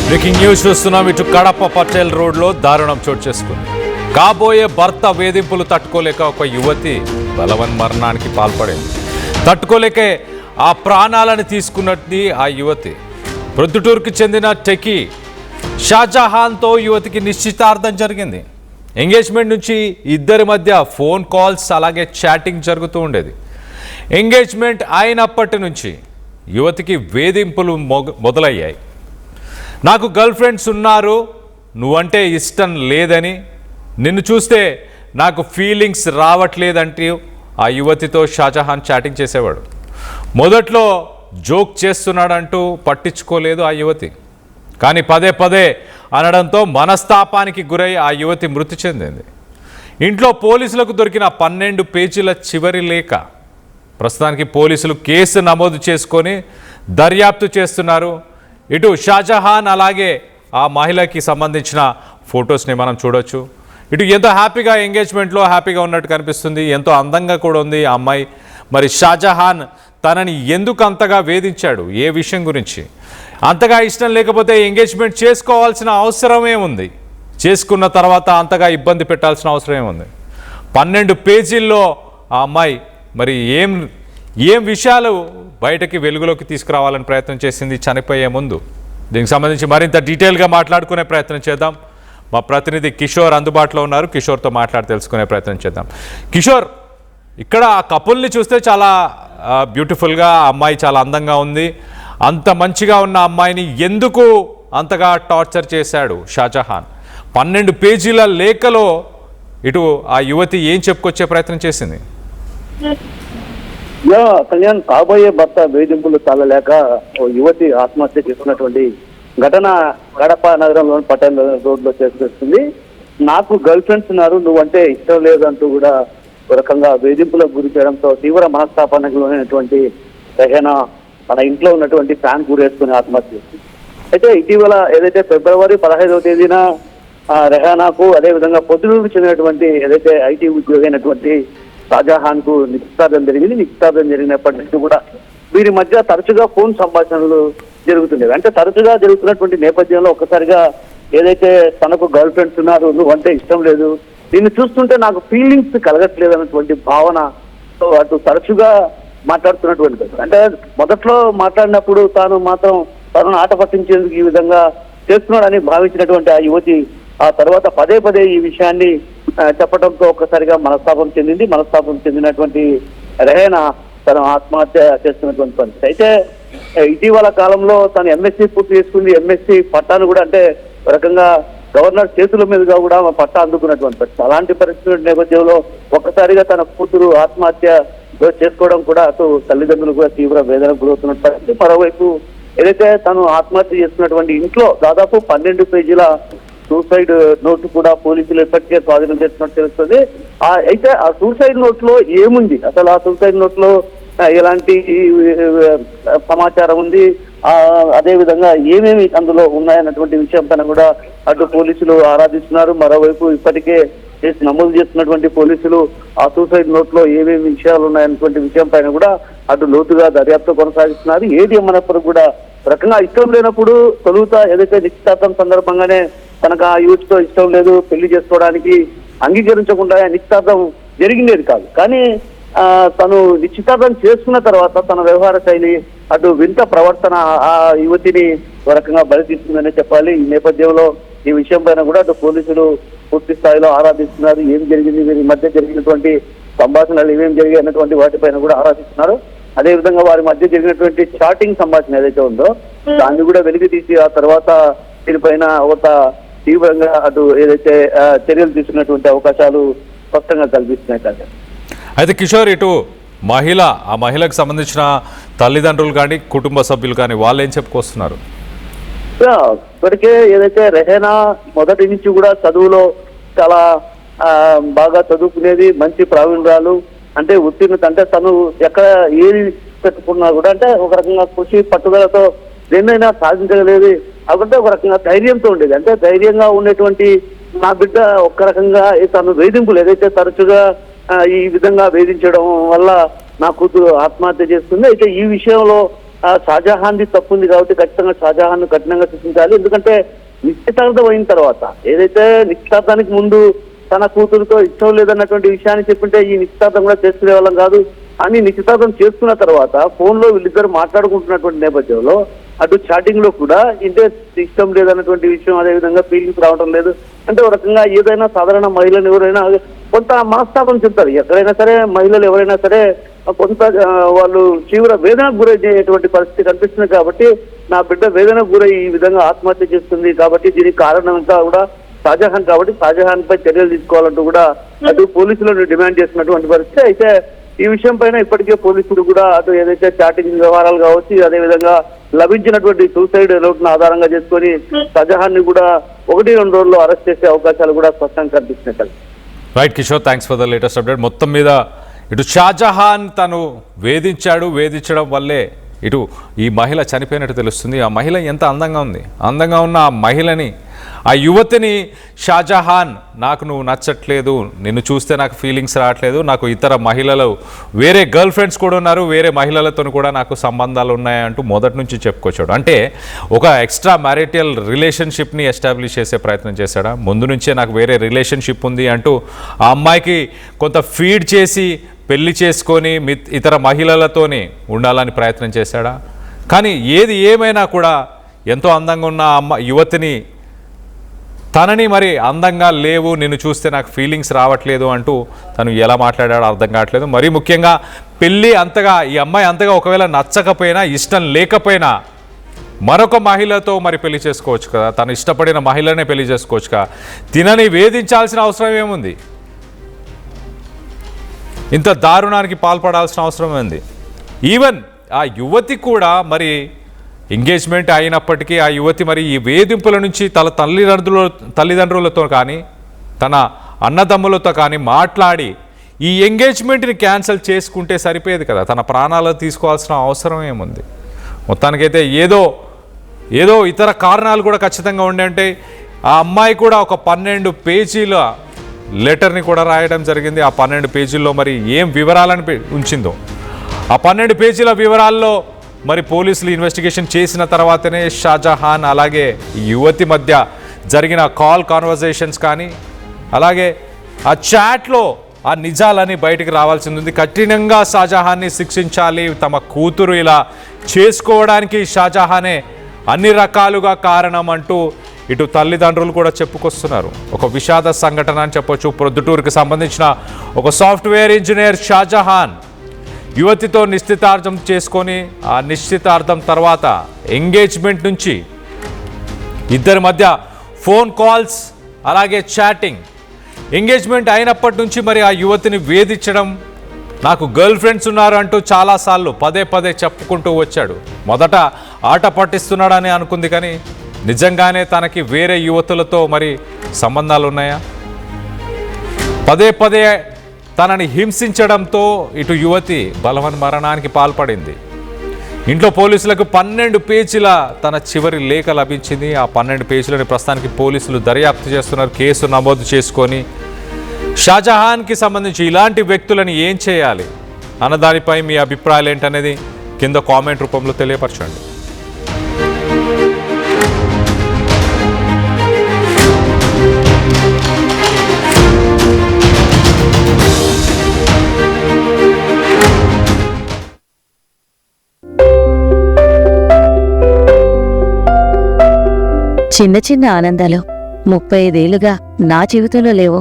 Breaking news చూస్తున్నాం. ఇటు కడప పటేల్ రోడ్లో దారుణం చోటు చేసుకుంది. కాబోయే భర్త వేధింపులు తట్టుకోలేక ఒక యువతి బలవన్మరణానికి పాల్పడింది. తట్టుకోలేకే ఆ ప్రాణాలను తీసుకున్నది ఆ యువతి. ప్రొద్దుటూరుకు చెందిన టెకీ షాజహాన్తో యువతికి నిశ్చితార్థం జరిగింది. ఎంగేజ్మెంట్ నుంచి ఇద్దరి మధ్య ఫోన్ కాల్స్ అలాగే చాటింగ్ జరుగుతూ ఉండేది. ఎంగేజ్మెంట్ అయినప్పటి నుంచి యువతికి వేధింపులు మొదలయ్యాయి. నాకు గర్ల్ ఫ్రెండ్స్ ఉన్నారు, నువ్వంటే ఇష్టం లేదని, నిన్ను చూస్తే నాకు ఫీలింగ్స్ రావట్లేదంటూ ఆ యువతితో షాజహాన్ చాటింగ్ చేసేవాడు. మొదట్లో జోక్ చేస్తున్నాడంటూ పట్టించుకోలేదు ఆ యువతి. కానీ పదే పదే అనడంతో మనస్తాపానికి గురై ఆ యువతి మృతి చెందింది. ఇంట్లో పోలీసులకు దొరికిన 12 పేజీల చివరి లేఖ. ప్రస్తుతానికి పోలీసులు కేసు నమోదు చేసుకొని దర్యాప్తు చేస్తున్నారు. ఇటు షాజహాన్ అలాగే ఆ మహిళకి సంబంధించిన ఫొటోస్ని మనం చూడొచ్చు. ఇటు ఎంతో హ్యాపీగా ఎంగేజ్మెంట్లో హ్యాపీగా ఉన్నట్టు కనిపిస్తుంది. ఎంతో అందంగా కూడా ఉంది ఆ అమ్మాయి. మరి షాజహాన్ తనని ఎందుకు అంతగా వేధించాడు, ఏ విషయం గురించి? అంతగా ఇష్టం లేకపోతే ఎంగేజ్మెంట్ చేసుకోవాల్సిన అవసరమే ఉంది. చేసుకున్న తర్వాత అంతగా ఇబ్బంది పెట్టాల్సిన అవసరమే ఉంది. 12 పేజీల్లో ఆ అమ్మాయి మరి ఏం విషయాలు బయటకి వెలుగులోకి తీసుకురావాలని ప్రయత్నం చేసింది చనిపోయే ముందు? దీనికి సంబంధించి మరింత డీటెయిల్గా మాట్లాడుకునే ప్రయత్నం చేద్దాం. మా ప్రతినిధి కిషోర్ అందుబాటులో ఉన్నారు. కిషోర్తో మాట్లాడి తెలుసుకునే ప్రయత్నం చేద్దాం. కిషోర్, ఇక్కడ ఆ కపుల్ని చూస్తే చాలా బ్యూటిఫుల్గా, ఆ అమ్మాయి చాలా అందంగా ఉంది. అంత మంచిగా ఉన్న అమ్మాయిని ఎందుకు అంతగా టార్చర్ చేశాడు షాజహాన్? 12 పేజీల లేఖలో ఇటు ఆ యువతి ఏం చెప్పుకొచ్చే ప్రయత్నం చేసింది? కళ్యాణ్, కాబోయే భర్త వేధింపులు తాళలేక ఓ యువతి ఆత్మహత్య చేసుకున్నటువంటి ఘటన కడప నగరంలోని పటేల్ రోడ్లో చేసుకొస్తుంది. నాకు గర్ల్ ఫ్రెండ్స్ ఉన్నారు, నువ్వంటే ఇష్టం లేదంటూ కూడా ఒక రకంగా వేధింపులకు గురి చేయడంతో తీవ్ర మనస్తాపానికి లోనైనటువంటి రెహనా తన ఇంట్లో ఉన్నటువంటి ఫ్యాన్ గురేసుకుని ఆత్మహత్య చేసింది. అయితే ఇటీవల ఏదైతే ఫిబ్రవరి 15వ తేదీన రెహానాకు అదేవిధంగా పొద్దుటూరుకు చెందినటువంటి ఏదైతే ఐటీ ఉద్యోగి అయినటువంటి షాజహాన్ కు నిశ్చితార్థం జరిగింది. నిశ్చితార్థం జరిగినప్పటి నుంచి కూడా వీరి మధ్య తరచుగా ఫోన్ సంభాషణలు జరుగుతుండేవి. అంటే తరచుగా జరుగుతున్నటువంటి నేపథ్యంలో ఒక్కసారిగా ఏదైతే తనకు గర్ల్ ఫ్రెండ్స్ ఉన్నారు, నువ్వంటే ఇష్టం లేదు, దీన్ని చూస్తుంటే నాకు ఫీలింగ్స్ కలగట్లేదు అన్నటువంటి భావన అటు తరచుగా మాట్లాడుతున్నటువంటి. అంటే మొదట్లో మాట్లాడినప్పుడు తనను ఆట పట్టించేందుకు ఈ విధంగా చేస్తున్నాడని భావించినటువంటి ఆ యువతి ఆ తర్వాత పదే పదే ఈ విషయాన్ని చెప్పడంతో ఒక్కసారిగా మనస్తాపం చెందింది. మనస్తాపం చెందినటువంటి రెహనా తను ఆత్మహత్య చేస్తున్నటువంటి పరిస్థితి. అయితే ఇటీవల కాలంలో తను ఎంఎస్సీ పూర్తి చేసుకుంది. ఎంఎస్సీ పట్టాను కూడా అంటే ఒక రకంగా గవర్నర్ చేతుల మీదుగా కూడా పట్టా అందుకున్నటువంటి పరిస్థితి. అలాంటి పరిస్థితుల నేపథ్యంలో ఒక్కసారిగా తన కూతురు ఆత్మహత్య చేసుకోవడం కూడా అటు తల్లిదండ్రులు కూడా తీవ్ర వేదనకు గురవుతున్న పరిస్థితి. మరోవైపు ఏదైతే తను ఆత్మహత్య చేస్తున్నటువంటి ఇంట్లో దాదాపు 12 పేజీల సూసైడ్ నోటు కూడా పోలీసులు ఇప్పటికే స్వాధీనం చేస్తున్నట్టు తెలుస్తుంది. అయితే ఆ సూసైడ్ నోట్ లో ఏముంది, అసలు ఆ సూసైడ్ నోట్ లో ఎలాంటి సమాచారం ఉంది, అదే విధంగా ఏమేమి అందులో ఉన్నాయన్నటువంటి విషయం పైన కూడా అటు పోలీసులు ఆరాధిస్తున్నారు. మరోవైపు ఇప్పటికే కేసు నమోదు చేస్తున్నటువంటి పోలీసులు ఆ సూసైడ్ నోట్ లో ఏమేమి విషయాలు ఉన్నాయన్నటువంటి విషయం పైన కూడా అటు లోతుగా దర్యాప్తు కొనసాగిస్తున్నారు. ఏది ఏమన్నప్పుడు కూడా రకంగా ఇష్టం లేనప్పుడు తొలుత ఏదైతే నిశ్చితార్థం సందర్భంగానే తనకు ఆ యూత్తో ఇష్టం లేదు, పెళ్లి చేసుకోవడానికి అంగీకరించకుండా నిశ్చితార్థం జరిగిందేది కాదు. కానీ తను నిశ్చితార్థం చేసుకున్న తర్వాత తన వ్యవహార శైలి అటు వింత ప్రవర్తన ఆ యువతిని ఒక రకంగా బలి తీసుకుందనే చెప్పాలి. ఈ నేపథ్యంలో ఈ విషయం పైన కూడా అటు పోలీసులు పూర్తి స్థాయిలో ఆరాధిస్తున్నారు. ఏం జరిగింది, వీరి మధ్య జరిగినటువంటి సంభాషణలు ఏమేమి జరిగాయి అన్నటువంటి వాటిపైన కూడా ఆరాధిస్తున్నారు. అదేవిధంగా వారి మధ్య జరిగినటువంటి చాటింగ్ సంభాషణ ఏదైతే ఉందో దాన్ని కూడా వెలికి తీసి ఆ తర్వాత దీనిపైన ఒక తీవ్రంగా అటు ఏదైతే చర్యలు తీసుకున్నటువంటి అవకాశాలు స్పష్టంగా కల్పిస్తున్నాయి కదా. అయితే కిషోర్, ఇటు ఆ మహిళకు సంబంధించిన తల్లిదండ్రులు కానీ కుటుంబ సభ్యులు కానీ వాళ్ళు ఏం చెప్పుకొస్తున్నారు? ఇప్పటికే ఏదైతే రెహనా మొదటి నుంచి కూడా చదువులో చాలా బాగా చదువుకునేది, మంచి ప్రావీణ్యాలు, అంటే ఉత్తీర్ణత, అంటే తను ఎక్కడ ఏది పెట్టుకున్నా కూడా అంటే ఒక రకంగా కృషి పట్టుదలతో దేన్నైనా సాధించగలేదు. కాబట్టి ఒక రకంగా ధైర్యంతో ఉండేది. అంటే ధైర్యంగా ఉండేటువంటి నా బిడ్డ ఒక్క రకంగా తను వేధింపులు ఏదైతే తరచుగా ఈ విధంగా వేధించడం వల్ల నా కూతురు ఆత్మహత్య చేస్తుంది. అయితే ఈ విషయంలో షాజహాన్ది తప్పు ఉంది కాబట్టి ఖచ్చితంగా షాజహాన్ కఠినంగా శిక్షించాలి. ఎందుకంటే నిశ్చితార్థం అయిన తర్వాత, ఏదైతే నిశ్చితార్థానికి ముందు తన కూతురుతో ఇష్టం లేదన్నటువంటి విషయాన్ని చెప్పింటే ఈ నిశ్చితార్థం కూడా చేసుకునే వాళ్ళం కాదు అని నిశ్చితార్థం చేసుకున్న తర్వాత ఫోన్ లో వీళ్ళిద్దరు మాట్లాడుకుంటున్నటువంటి నేపథ్యంలో అటు చాటింగ్ లో కూడా ఇంటే ఇష్టం లేదన్నటువంటి విషయం, అదేవిధంగా ఫీలింగ్స్ రావడం లేదు అంటే ఒక రకంగా ఏదైనా సాధారణ మహిళలు ఎవరైనా కొంత మనస్తాపం చెప్తారు. ఎక్కడైనా సరే మహిళలు ఎవరైనా సరే కొంత వాళ్ళు తీవ్ర వేదనకు గురయ్యేటువంటి పరిస్థితి కనిపిస్తుంది. కాబట్టి నా బిడ్డ వేదనకు గురై ఈ విధంగా ఆత్మహత్య చేస్తుంది కాబట్టి దీనికి కారణం అంతా కూడా షాజహాన్ కాబట్టి షాజహాన్ పై చర్యలు తీసుకోవాలంటూ కూడా అటు పోలీసులను డిమాండ్ చేసినటువంటి పరిస్థితి. అయితే ఈ విషయం పైన ఇప్పటికే పోలీసులు కూడా అటు ఏదైతే చాటింగ్ వ్యవహారాలు కావచ్చు, అదేవిధంగా లభించినటువంటి సూసైడ్ నోట్ను ఆధారంగా చేసుకొని షాజహాన్ ని కూడా 1-2 రోజుల్లో అరెస్ట్ చేసే అవకాశాలు కూడా స్పష్టంగా కనిపిస్తున్నాయి. Right Kishore, thanks for the latest update. మొత్తం మీద ఇటు షాజహాన్ తను వేధించడం వల్లే ఇటు ఈ మహిళ చనిపోయినట్టు తెలుస్తుంది. ఆ మహిళ ఎంత అందంగా ఉంది, అందంగా ఉన్న ఆ మహిళని, ఆ యువతిని షాజహాన్ నాకు నువ్వు నచ్చట్లేదు, నిన్ను చూస్తే నాకు ఫీలింగ్స్ రావట్లేదు, నాకు ఇతర మహిళలు వేరే గర్ల్ ఫ్రెండ్స్ కూడా ఉన్నారు, వేరే మహిళలతో కూడా నాకు సంబంధాలు ఉన్నాయంటూ మొదటి నుంచి చెప్పుకొచ్చాడు. అంటే ఒక ఎక్స్ట్రా మ్యారిటల్ రిలేషన్షిప్ని ఎస్టాబ్లిష్ చేసే ప్రయత్నం చేశాడా? ముందు నుంచే నాకు వేరే రిలేషన్షిప్ ఉంది అంటూ ఆ అమ్మాయికి కొంత ఫీడ్ చేసి పెళ్లి చేసుకొని ఇతర మహిళలతోనే ఉండాలని ప్రయత్నం చేశాడా? కానీ ఏది ఏమైనా కూడా ఎంతో అందంగా ఉన్న యువతిని తనని మరి అందంగా లేవు, నిన్ను చూస్తే నాకు ఫీలింగ్స్ రావట్లేదు అంటూ తను ఎలా మాట్లాడాడో అర్థం కావట్లేదు. మరీ ముఖ్యంగా పెళ్ళి అంతగా ఈ అమ్మాయి అంతగా ఒకవేళ నచ్చకపోయినా, ఇష్టం లేకపోయినా మరొక మహిళతో మరి పెళ్లి చేసుకోవచ్చు కదా, తను ఇష్టపడిన మహిళనే పెళ్లి చేసుకోవచ్చు కదా, తినని వేధించాల్సిన అవసరం ఏముంది? ఇంత దారుణానికి పాల్పడాల్సిన అవసరం ఉంది? ఈవెన్ ఆ యువతి కూడా మరి ఎంగేజ్మెంట్ అయినప్పటికీ ఆ యువతి మరి ఈ వేధింపుల నుంచి తన తల్లిదండ్రులతో కానీ తన అన్నదమ్ములతో కానీ మాట్లాడి ఈ ఎంగేజ్మెంట్ని క్యాన్సిల్ చేసుకుంటే సరిపోయేది కదా, తన ప్రాణాలు తీసుకోవాల్సిన అవసరం ఏముంది? మొత్తానికైతే ఏదో ఇతర కారణాలు కూడా ఖచ్చితంగా ఉండే అంటే ఆ అమ్మాయి కూడా ఒక 12 పేజీల లెటర్ని కూడా రాయడం జరిగింది. ఆ 12 పేజీల్లో మరి ఏం వివరాలని ఉంచిందో, ఆ 12 పేజీల వివరాల్లో మరి పోలీసులు ఇన్వెస్టిగేషన్ చేసిన తర్వాతనే షాజహాన్ అలాగే యువతి మధ్య జరిగిన కాల్ కాన్వర్జేషన్స్ కానీ అలాగే ఆ చాట్లో ఆ నిజాలని బయటికి రావాల్సింది ఉంది. కఠినంగా షాజహాన్ని శిక్షించాలి, తమ కూతురు ఇలా చేసుకోవడానికి షాజహానే అన్ని రకాలుగా కారణం అంటూ ఇటు తల్లిదండ్రులు కూడా చెప్పుకొస్తున్నారు. ఒక విషాద సంఘటన అని చెప్పొచ్చు. ప్రొద్దుటూరుకి సంబంధించిన ఒక సాఫ్ట్వేర్ ఇంజనీర్ షాజహాన్ యువతితో నిశ్చితార్థం చేసుకొని ఆ నిశ్చితార్థం తర్వాత ఎంగేజ్మెంట్ నుంచి ఇద్దరి మధ్య ఫోన్ కాల్స్ అలాగే చాటింగ్, ఎంగేజ్మెంట్ అయినప్పటి నుంచి మరి ఆ యువతిని వేధించడం, నాకు గర్ల్ ఫ్రెండ్స్ ఉన్నారు అంటూ చాలాసార్లు పదే చెప్పుకుంటూ వచ్చాడు. మొదట ఆట పట్టిస్తున్నాడని అనుకుంది, కానీ నిజంగానే తనకి వేరే యువతులతో మరి సంబంధాలు ఉన్నాయా? పదే తనని హింసించడంతో ఇటు యువతి బలవన్మరణానికి పాల్పడింది. ఇంట్లో పోలీసులకు 12 పేజీల తన చివరి లేఖ లభించింది. ఆ 12 పేజీలని ప్రస్తుతానికి పోలీసులు దర్యాప్తు చేస్తున్నారు, కేసు నమోదు చేసుకొని షాజహాన్కి సంబంధించి ఇలాంటి వ్యక్తులను ఏం చేయాలి అన్నదానిపై మీ అభిప్రాయాలు ఏంటనేది కింద కామెంట్ రూపంలో తెలియపరచండి. చిన్న చిన్న ఆనందాలు 35 ఏళ్లుగా నా జీవితంలో లేవు.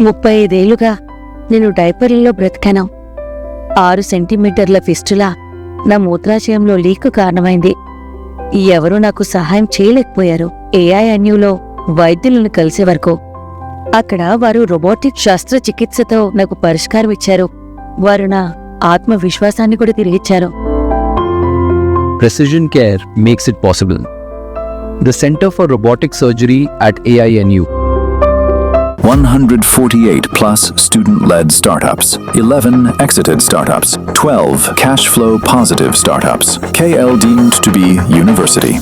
35 ఏళ్లుగా నేను డైపర్లలో బ్రతికాను. 6 సెంటీమీటర్ల ఫిస్టులా నా మూత్రాశయంలో లీకు కారణమైంది. ఎవరూ నాకు సహాయం చేయలేకపోయారు. AINUలో వైద్యులను కలిసే వరకు అక్కడ వారు రోబోటిక్ శస్త్రచికిత్సతో నాకు పరిష్కారం ఇచ్చారు. వారు నా ఆత్మవిశ్వాసాన్ని కూడా తిరిగిచ్చారు. Precision Care makes it possible. The Center for Robotic Surgery at AINU. 148 plus student-led startups, 11 exited startups, 12 cash flow positive startups. KL deemed to be university.